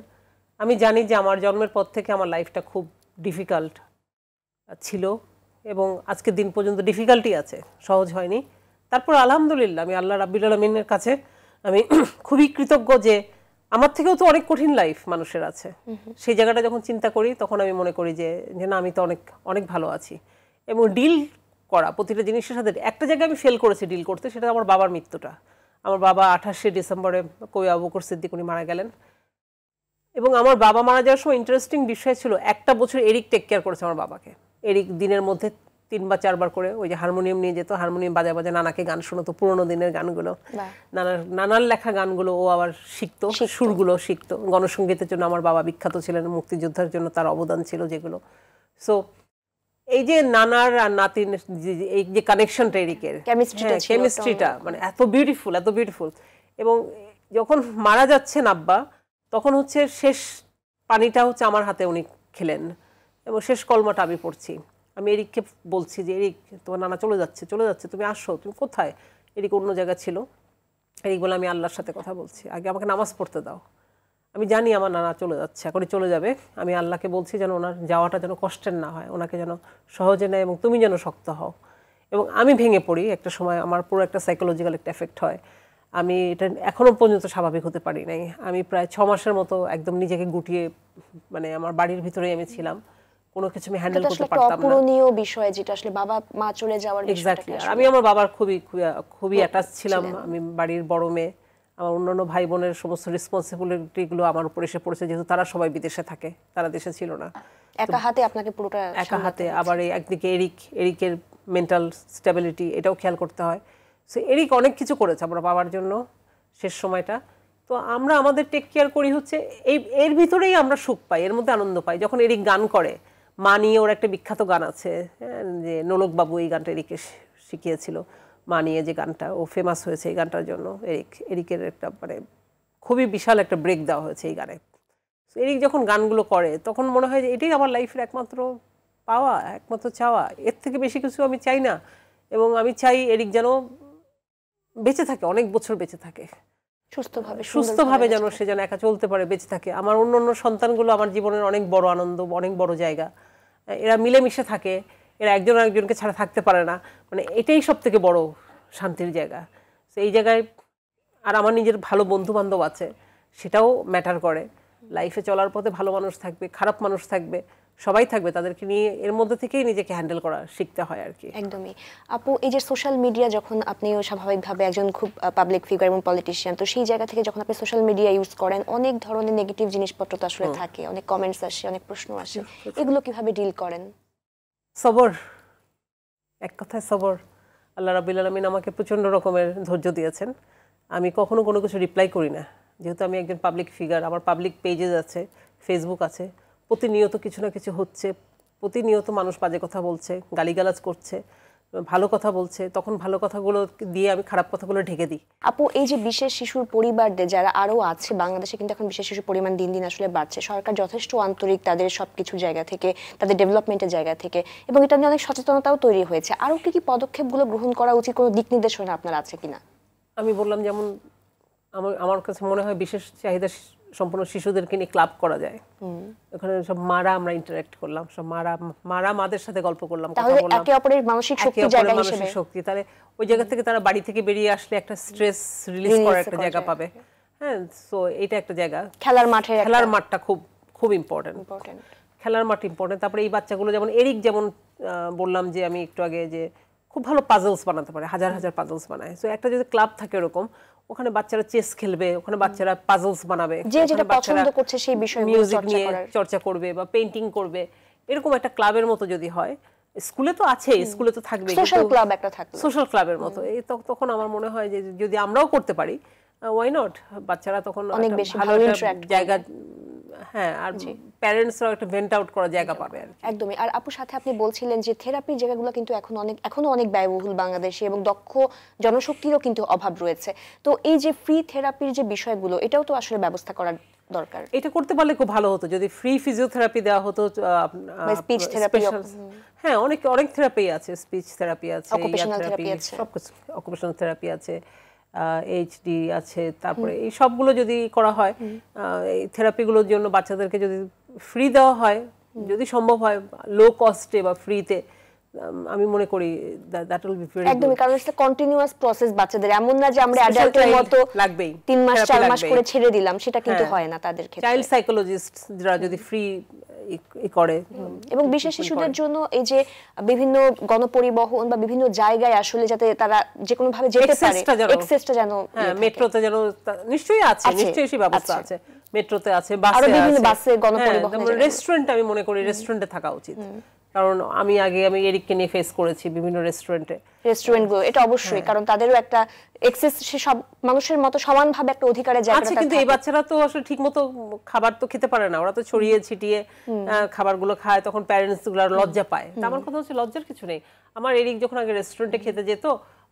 আমি জানি যে আমার জন্মের পর থেকে আমার লাইফটা খুব ডিফিকাল্ট ছিল, এবং আজকের দিন পর্যন্ত ডিফিকাল্টি আছে, সহজ হয়নি। তারপর আলহামদুলিল্লাহ আমি আল্লাহ রাব্বিল আলামিনের কাছে আমি খুবই কৃতজ্ঞ যে আমার থেকেও তো অনেক কঠিন লাইফ মানুষের আছে। সেই জায়গাটা যখন চিন্তা করি তখন আমি মনে করি যে না, আমি তো অনেক অনেক ভালো আছি। এবং ডিল করা প্রতিটা জিনিসের সাথে একটা জায়গায় আমি ফেল করেছি ডিল করতে, সেটা আমার বাবার মৃত্যুটা। আমার বাবা 28শে ডিসেম্বরে কবি আবু বকর সিদ্দিক উনি মারা গেলেন, এবং আমার বাবা মারা যাওয়ার সময় ইন্টারেস্টিং বিষয় ছিল, একটা বছর এরিক টেক কেয়ার করেছে আমার বাবাকে। এরিক দিনের মধ্যে 3 বা 4 বার করে ওই যে হারমোনিয়াম নিয়ে যেত, হারমোনিয়াম বাজায় বাজায় নানাকে গান শোনাতো, পুরোনো দিনের গানগুলো, নানার লেখা গানগুলো ও আবার শিখতো, সুরগুলো শিখতো। গণসঙ্গীতের জন্য আমার বাবা বিখ্যাত ছিলেন, মুক্তিযোদ্ধার জন্য তার অবদান ছিল যেগুলো। সো এই যে নানার আর নাতিন এই যে কানেকশনটা এরিকের, কেমিস্ট্রিটা মানে এত বিউটিফুল, এত বিউটিফুল। এবং যখন মারা যাচ্ছেন আব্বা, তখন হচ্ছে শেষ পানিটা হচ্ছে আমার হাতে উনি খেলেন, এবং শেষ কলমাটা আমি পড়ছি। আমি এরিককে বলছি যে এরিক, তোমার নানা চলে যাচ্ছে, চলে যাচ্ছে, তুমি আসো। তুমি কোথায়? এরিক অন্য জায়গা ছিল। এরিক বলে আমি আল্লাহর সাথে কথা বলছি, আগে আমাকে নামাজ পড়তে দাও। আমি জানি আমার নানা চলে যাচ্ছে, এখনই চলে যাবে। আমি আল্লাহকে বলছি যেন ওনার যাওয়াটা যেন কষ্টের না হয়, ওনাকে যেন সহজে নেয়, এবং তুমি যেন শক্ত হও। এবং আমি ভেঙে পড়ি একটা সময়, আমার পুরো একটা সাইকোলজিক্যাল একটা এফেক্ট হয়। আমি এটা এখনও পর্যন্ত স্বাভাবিক হতে পারি নাই। আমি প্রায় 6 মাসের মতো একদম নিজেকে গুটিয়ে, মানে আমার বাড়ির ভিতরেই আমি ছিলাম, কোনো কিছু আমি হ্যান্ডেল করতে পারতাম না। অপূরণীয় বিষয় যেটা আসলে বাবা মা চলে যাওয়ার বিষয়টা। আমি আমার বাবার খুবই অ্যাটাচ ছিলাম। আমি বাড়ির বড় মেয়ে, আমার অন্যান্য ভাই বোনের সমস্ত রেসপন্সিবিলিটিগুলো আমার উপর এসে পড়েছে, যেহেতু তারা সবাই বিদেশে থাকে, তারা দেশে ছিল না। একা হাতে আপনাকে পুরোটা, একা হাতে। আবার এই একদিকে এরিকের মেন্টাল স্টেবিলিটি, এটাও খেয়াল করতে হয়। সো এরিক অনেক কিছু করেছে আমার বাবার জন্য শেষ সময়টা। তো আমরা আমাদের টেক কেয়ার করি হচ্ছে এর ভিতরেই আমরা সুখ পাই, এর মধ্যে আনন্দ পাই। যখন এরিক গান করে, মা নিয়ে ওর একটা বিখ্যাত গান আছে, যে নোলক বাবু এই গানটা এরিককে শিখিয়েছিল, মা নিয়ে যে গানটা, ও ফেমাস হয়েছে এই গানটার জন্য। এরিকের একটা মানে খুবই বিশাল একটা ব্রেক দেওয়া হয়েছে এই গানে। এরিক যখন গানগুলো করে তখন মনে হয় যে এটাই আমার লাইফের একমাত্র পাওয়া, একমাত্র চাওয়া, এর থেকে বেশি কিছু আমি চাই না। এবং আমি চাই এরিক যেন বেঁচে থাকে, অনেক বছর বেঁচে থাকে, সুস্থভাবে যেন সে যেন একা চলতে পারে, বেঁচে থাকে। আমার অন্য সন্তানগুলো আমার জীবনের অনেক বড় আনন্দ, অনেক বড় জায়গা। এরা মিলেমিশে থাকে, এরা একজন আরেকজনকে ছাড়া থাকতে পারে না, মানে এটাই সব থেকে বড় শান্তির জায়গা। তো এই জায়গায় আর আমার নিজের ভালো বন্ধু বান্ধব আছে, সেটাও ম্যাটার করে। লাইফে চলার পথে ভালো মানুষ থাকবে, খারাপ মানুষ থাকবে, সবাই থাকবে, তাদেরকে নিয়ে এর মধ্যে থেকেই নিজেকে হ্যান্ডেল করা শিখতে হয় আর কি। একদমই আপু। এই যে সোশ্যাল মিডিয়া, যখন আপনিও স্বাভাবিকভাবে একজন খুব পাবলিক ফিগার এবং পলিটিশিয়ান, তো সেই জায়গা থেকে যখন আপনি সোশ্যাল মিডিয়া ইউজ করেন, অনেক ধরনের নেগেটিভ জিনিসপত্র তো আসলে থাকে, অনেক কমেন্টস আসে, অনেক প্রশ্ন আসে, এগুলো কিভাবে ডিল করেন? সবর, এক কথায় সবর। আল্লাহ রাব্বিল আলামিন আমাকে প্রচণ্ড রকমের ধৈর্য দিয়েছেন। আমি কখনো কোনো কিছু রিপ্লাই করি না, যেহেতু আমি একজন পাবলিক ফিগার। আমার পাবলিক পেজেস আছে, ফেসবুক আছে, প্রতিনিয়ত কিছু না কিছু হচ্ছে, প্রতিনিয়ত মানুষ বাজে কথা বলছে, গালিগালাজ করছে, ভালো কথা বলছে, তখন ভালো কথাগুলো দিয়ে আমি খারাপ কথাগুলো ঢেকে দিই। আপু, এই যে বিশেষ শিশুর পরিবারদের যারা আরও আছে বাংলাদেশে, কিন্তু এখন বিশেষ শিশুর পরিমাণ দিন দিন আসলে বাড়ছে, সরকার যথেষ্ট আন্তরিক তাদের সব কিছু জায়গা থেকে, তাদের ডেভেলপমেন্টের জায়গা থেকে, এবং এটা নিয়ে অনেক সচেতনতাও তৈরি হয়েছে। আরও কি পদক্ষেপগুলো গ্রহণ করা উচিত, কোনো দিক নির্দেশনা আপনার আছে কিনা? আমি বললাম যেমন আমার কাছে মনে হয় বিশেষ চাহিদা সম্পন্ন শিশুদেরকে নিয়ে ক্লাব করা যায়। ওখানে সব মারা আমরা ইন্টারঅ্যাক্ট করলাম, সব মারা মাদের সাথে গল্প করলাম, কথা বললাম, একে অপরের মানসিক শক্তির জায়গা হিসেবে। শক্তি, তাহলে ওই জায়গা থেকে তারা বাড়ি থেকে বেরিয়ে আসলে একটা স্ট্রেস রিলিজ করার একটা জায়গা পাবে। হ্যাঁ, সো এটা একটা জায়গা। খেলার মাঠটা খুব খুব ইম্পর্টেন্ট। খেলার মাঠ ইম্পর্টেন্ট। তারপরে এই বাচ্চাগুলো যেমন এরিক, যেমন বললাম যে আমি একটু আগে, যে খুব ভালো পাজলস বানাতে পারে, হাজার হাজার পাজলস বানায়। সো একটা যদি ক্লাব থাকে এরকম, ওখানে বাচ্চারা চেস খেলবে, ওখানে বাচ্চারা পাজলস বানাবে, যে যেটা পছন্দ করছে সেই বিষয়গুলো মিউজিক নিয়ে চর্চা করবে বা পেইন্টিং করবে, এরকম একটা ক্লাবের মতো যদি হয়। স্কুলে তো আছে, স্কুলে তো থাকবে, সোশ্যাল ক্লাব একটা থাকবে, সোশ্যাল ক্লাবের মতো। এই তখন আমার মনে হয় যে যদি আমরাও করতে পারি, ওয়াই নট, বাচ্চারা তখন অনেক বেশি ভালো জায়গা, হ্যাঁ, আর প্যারেন্টসরাও একটা ভেন্ট আউট করার জায়গা পাবে আর একদমই। আর আপুর সাথে আপনি বলছিলেন যে থেরাপির জায়গাগুলো কিন্তু এখনো অনেক ব্যয়বহুল বাংলাদেশে, এবং দক্ষ জনশক্তিরও কিন্তু অভাব রয়েছে। তো এই যে ফ্রি থেরাপির যে বিষয়গুলো, এটাও তো আসলে ব্যবস্থা করা দরকার। এটা করতে পারলে খুব ভালো হতো যদি ফ্রি ফিজিওথেরাপি দেওয়া হতো, স্পিচ থেরাপি, হ্যাঁ, অনেক থেরাপি আছে, স্পিচ থেরাপি আছে, অকুপেশনাল থেরাপি আছে, সবকিছু, অকুপেশনাল থেরাপি আছে, এইচডি আছে। তারপরে এই সবগুলো যদি করা হয়, এই থেরাপিগুলোর জন্য বাচ্চাদেরকে যদি ফ্রি দেওয়া হয়, যদি সম্ভব হয় লো কস্টে বা ফ্রিতে, আমি মনে করি that will be very good. একদমই, কারণ এটা কন্টিনিউয়াস প্রসেস বাচ্চাদের, এমন না যে আমরা অ্যাডাল্টের মতো লাগবেই 3 মাস 4 মাস করে ছেড়ে দিলাম, সেটা কিন্তু হয় না তাদের ক্ষেত্রে। চাইল্ড সাইকোলজিস্ট যারা যদি ফ্রি করে, এবং বিশেষ শিশুদের জন্য এই যে বিভিন্ন গণপরিবহন বা বিভিন্ন জায়গায় আসলে যাতে তারা যে কোনো ভাবে যেতে পারে, এক্সেসটা যেন, হ্যাঁ, মেট্রোতে যেন নিশ্চয়ই আছে, নিশ্চয়ই সেই ব্যবস্থা আছে, মেট্রোতে আছে, বাসে আছে, বিভিন্ন বাসে, গণপরিবহনে। রেস্টুরেন্ট, আমি মনে করি রেস্টুরেন্টে থাকা উচিত, কারণ আমি এরিককে নিয়ে ফেস করেছি বিভিন্ন রেস্টুরেন্টগুলো, এটা অবশ্যই, কারণ তাদেরও একটা এক্সেস, সব মানুষের মতো সমানভাবে একটা অধিকারের জায়গা আছে। কিন্তু এই বাচ্চারা তো আসলে ঠিকমতো খাবার তো খেতে পারে না, ওরা তো ছড়িয়ে ছিটিয়ে খাবারগুলো খায়, তখন প্যারেন্টস গুলো লজ্জা পায়। আমার কথা হচ্ছে লজ্জার কিছু নেই। আমার এরিক যখন আগে রেস্টুরেন্টে খেতে যেত,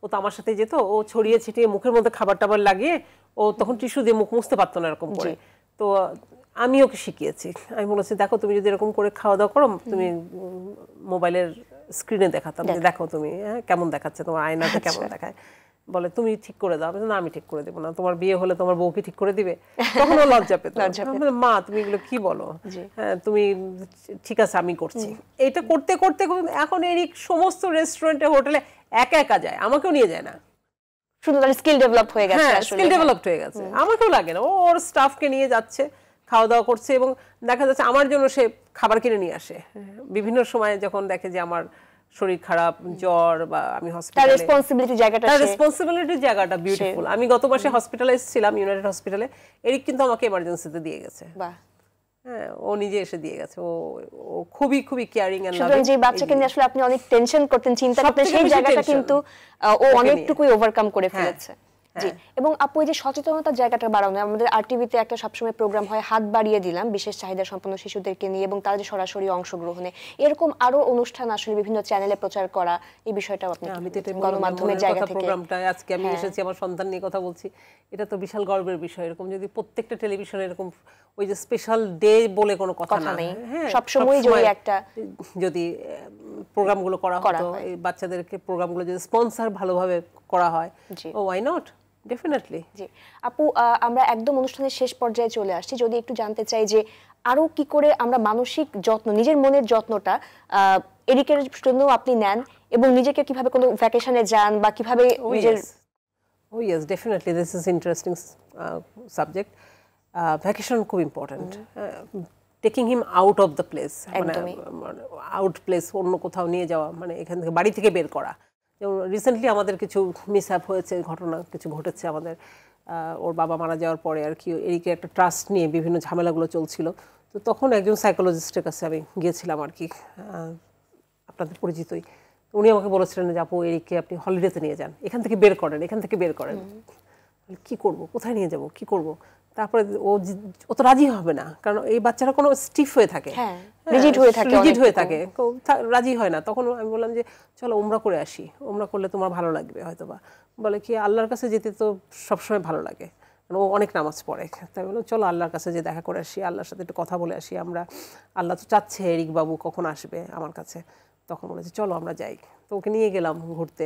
ও তো আমার সাথে যেত, ও ছড়িয়ে ছিটিয়ে মুখের মধ্যে খাবার টাবার লাগিয়ে, ও তখন টিস্যু দিয়ে মুখ মুছতে পারতো না এরকম করে। তো আমি ওকে শিখিয়েছি, আমি বলেছি দেখো তুমি যদি এরকম করে খাওয়া দাওয়া করো, তুমি মোবাইলের স্ক্রিনে দেখাতাম যে দেখো তুমি কেমন দেখাচ্ছে, তোমার আয়নাতে কেমন দেখায়, বলে তুমি ঠিক করে দাও। না, আমি ঠিক করে দেবো না, তোমার বিয়ে হলে তোমার বউকে ঠিক করে দিবে। তখন ও লজ্জা পেত, মা তুমি এগুলো কি বলো, হ্যাঁ তুমি ঠিক আছে আমি করছি। এটা করতে করতে এখন এরিক সমস্ত রেস্টুরেন্টে, হোটেলে একা একা যায়, আমাকেও নিয়ে যায় না, শুধু তার স্কিল ডেভেলপ হয়ে গেছে, স্কিল ডেভেলপড হয়ে গেছে, আমাকেও লাগে না, ওর স্টাফকে নিয়ে যাচ্ছে, খাওয়া দাওয়া করছে, এবং দেখা যাচ্ছে আমার জন্য সে খাবার কিনে নিয়ে আসে। বিভিন্ন সময় যখন দেখে যে আমার শরীর খারাপ, জ্বর, বা আমি হসপিটালে, তার রেসপন্সিবিলিটির জায়গাটা বিউটিফুল। আমি গত মাসে হসপিটালাইজ ছিলাম, ইউনাইটেড হসপিটালে, এরিক কিন্তু আমাকে এমার্জেন্সিতে দিয়ে গেছে। হ্যাঁ, ও নিজে এসে দিয়ে গেছে, ও খুবই খুবই কেয়ারিং এন্ড লাভিং। যে বাচ্চাকে নিয়ে আসলে আপনি অনেক টেনশন করতেন, চিন্তা করতেন, সেই জায়গাটা কিন্তু ও অনেকটুকুই ওভারকাম করে ফেলেছে। জি, এবং আপু এই যে সচেতনতার জায়গাটা বাড়ানো, আমাদের আরটিভিতে একটা সবসময় প্রোগ্রাম হয় হাত বাড়িয়ে দিলাম বিশেষ চাহিদা সম্পন্ন শিশুদেরকে নিয়ে, এবং তাদের সরাসরি অংশগ্রহণে, এরকম আরো অনুষ্ঠান আসলে বিভিন্ন চ্যানেলে প্রচার করা, এই বিষয়টাও আপনি গণমাধ্যমের জায়গা থেকে, প্রোগ্রামটা আজকে আমি এসেছি আমার সন্তান নিয়ে কথা বলছি, এটা তো বিশাল গর্বের বিষয়। এরকম যদি প্রত্যেকটা টেলিভিশনে এরকম ওই যে স্পেশাল ডে বলে কোনো কথা নেই, হ্যাঁ, সবসময় যদি একটা যদি প্রোগ্রামগুলো করা হতো, এই বাচ্চাদেরকে প্রোগ্রামগুলো যদি স্পন্সর ভালোভাবে করা হয়, ও ওয়াই নট, ডেফিনেটলি। জি আপু, আমরা একদম অনুষ্ঠানের শেষ পর্যায়ে চলে আসছি, যদি একটু জানতে চাই যে আরো কি করে আমরা মানসিক যত্ন, নিজের মনের যত্নটা এরিকের জন্য আপনি নেন, এবং নিজেকে কিভাবে কোনো ভ্যাকেশনে যান, বা কিভাবে নিজের yes, definitely this is interesting subject. Vacation খুব important, taking him out of the place, মানে আউট প্লেস, অন্য কোথাও নিয়ে যাওয়া, মানে এখান থেকে বাড়ি থেকে বের করা। যেমন রিসেন্টলি আমাদের কিছু মিসহ্যাপ হয়েছে, ঘটনা কিছু ঘটেছে আমাদের, ওর বাবা মারা যাওয়ার পরে আর কি, এরিকে একটা ট্রাস্ট নিয়ে বিভিন্ন ঝামেলাগুলো চলছিল। তো তখন একজন সাইকোলজিস্টের কাছে আমি গিয়েছিলাম আর কি, আপনাদের পরিচিতই। উনি আমাকে বলেছিলেন যে আপু এরিককে আপনি হলিডেতে নিয়ে যান, এখান থেকে বের করেন, এখান থেকে বের করেন। কি করব, কোথায় নিয়ে যাব, কি করব? তারপরে ও তো রাজি হবে না, কারণ এই বাচ্চারা কোনো স্টিফ হয়ে থাকে, রিজিড হয়ে থাকে, রাজি হয় না। তখন আমি বললাম যে চলো উমরা করে আসি, উমরা করলে তোমার ভালো লাগবে হয়তোবা। বলে কি আল্লাহর কাছে যেতে তো সবসময় ভালো লাগে, ও অনেক নামাজ পড়ে। তাই বললাম চলো আল্লাহর কাছে যে দেখা করে আসি, আল্লাহর সাথে একটু কথা বলে আসি আমরা, আল্লাহ তো চাচ্ছে এরিক বাবু কখন আসবে আমার কাছে। তখন বলেছে চলো আমরা যাই, তো ওকে নিয়ে গেলাম ঘুরতে।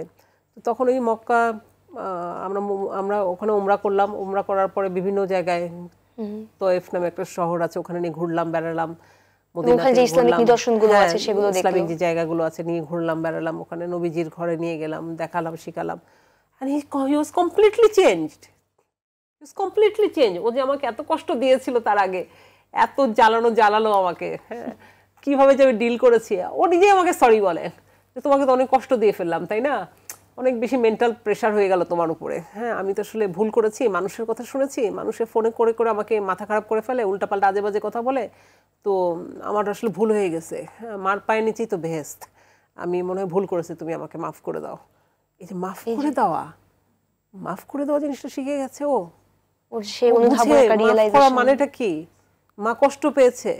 তো তখন ওই মক্কা আমরা ওখানে উমরা করলাম, উমরা করার পরে বিভিন্ন জায়গায়, তয়েফ নামে একটা শহর আছে, ওখানে নিয়ে ঘুরলাম বেড়ালাম, ইসলামিক যে জায়গাগুলো আছে নিয়ে ঘুরলাম বেড়ালাম, ওখানে নবীজির ঘরে নিয়ে গেলাম, দেখালাম শিখালাম। and he was completely changed. ও যে আমাকে এত কষ্ট দিয়েছিল তার আগে, এত জ্বালালো আমাকে, হ্যাঁ, কিভাবে যে ডিল করেছি, ও নিজেই আমাকে সরি বলে যে তোমাকে তো অনেক কষ্ট দিয়ে ফেললাম, তাই না, অনেক বেশি মেন্টাল প্রেশার হয়ে গেল তোমার উপরে। হ্যাঁ, আমি তো আসলে ভুল করেছি, মানুষের কথা শুনেছি, মানুষের ফোনে করে করে আমাকে মাথা খারাপ করে ফেলে, উল্টাপাল্টা আজে বাজে কথা বলে, তো আমার আসলে ভুল হয়ে গেছে। হ্যাঁ, মার পায়ের নিচেই তো বেহেস্ত, আমি মনে হয় ভুল করেছি, তুমি আমাকে মাফ করে দাও। এই যে মাফ করে দেওয়া, মাফ করে দেওয়া জিনিসটা শিখে গেছে ও। ওর সেই অনুধাবন একটা মাফ করা রিয়েলাইজেশন। মানেটা কি, মা কষ্ট পেয়েছে,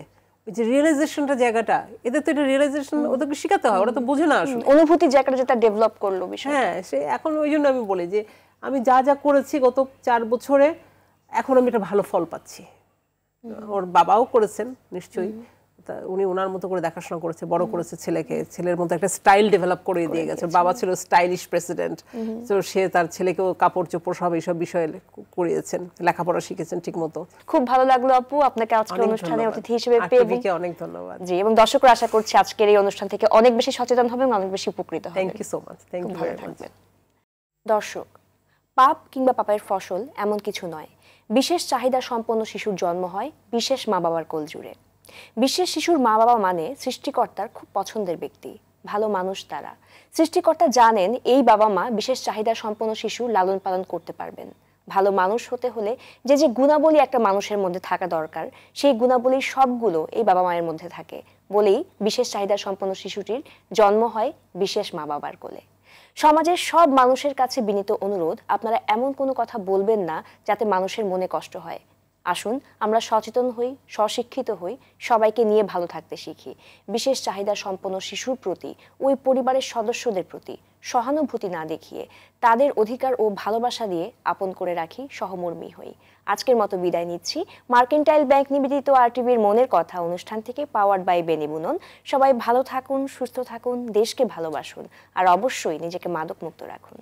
ওই যে রিয়েলাইজেশনটা জায়গাটা, এদের তো এটা রিয়েলাইজেশন ওদেরকে শেখাতে হয়, ওরা তো বোঝে না আসলে। অনুভূতির জায়গাটা যেটা ডেভেলপ করলো বিষয়। হ্যাঁ, সে এখন ওই জন্য আমি বলি যে আমি যা যা করেছি গত 4 বছরে, এখন আমি একটা ভালো ফল পাচ্ছি। ওর বাবাও করেছেন নিশ্চয়ই, উনি ওনার মতো করে দেখাশোনা করেছে, বড় করেছে ছেলেকে, ছেলের মতো একটা স্টাইল ডেভেলপ করে দিয়ে গেছে। বাবা ছিল স্টাইলিশ প্রেসিডেন্ট, তো সে তার ছেলেকেও কাপড় চোপড় সব এইসব বিষয়ে করিয়েছেন, লেখাপড়া শিখেছেন ঠিক মতো। খুব ভালো লাগলো আপু আপনাকে আজকের অনুষ্ঠানে অতিথি হিসেবে পেয়ে। অনেক ধন্যবাদ। জি, এবং দর্শকরা আশা করছি আজকের এই অনুষ্ঠান থেকে অনেক বেশি সচেতন হবে এবং অনেক বেশি উপকৃত হবে। Thank you so much. Thank you very much. দর্শক, পাপ কিংবা পাপের ফসল এমন কিছু নয়। বিশেষ চাহিদা সম্পন্ন শিশুর জন্ম হয় বিশেষ মা বাবার কোল জুড়ে। বিশেষ শিশুর মা বাবা মানে সৃষ্টিকর্তার খুব পছন্দের ব্যক্তি, ভালো মানুষ তারা। সৃষ্টিকর্তা জানেন এই বাবা মা বিশেষ চাহিদা সম্পন্ন শিশু লালন পালন করতে পারবেন। ভালো মানুষ হতে হলে যে যে গুণাবলী একটা মানুষের মধ্যে থাকা দরকার, সেই গুণাবলীর সবগুলো এই বাবা মায়ের মধ্যে থাকে বলেই বিশেষ চাহিদা সম্পন্ন শিশুটির জন্ম হয় বিশেষ মা বাবার কোলে। সমাজের সব মানুষের কাছে বিনীত অনুরোধ, আপনারা এমন কোনো কথা বলবেন না যাতে মানুষের মনে কষ্ট হয়। আসুন আমরা সচেতন হই, স্বশিক্ষিত হই, সবাইকে নিয়ে ভালো থাকতে শিখি। বিশেষ চাহিদা সম্পন্ন শিশুর প্রতি, ওই পরিবারের সদস্যদের প্রতি সহানুভূতি না দেখিয়ে তাদের অধিকার ও ভালোবাসা দিয়ে আপন করে রাখি, সহমর্মী হই। আজকের মতো বিদায় নিচ্ছি মার্কেন্টাইল ব্যাংক নিবেদিত আরটিভির মনের কথা অনুষ্ঠান থেকে, পাওয়ার্ড বাই বেনি বুনন। সবাই ভালো থাকুন, সুস্থ থাকুন, দেশকে ভালোবাসুন আর অবশ্যই নিজেকে মাদক মুক্ত রাখুন।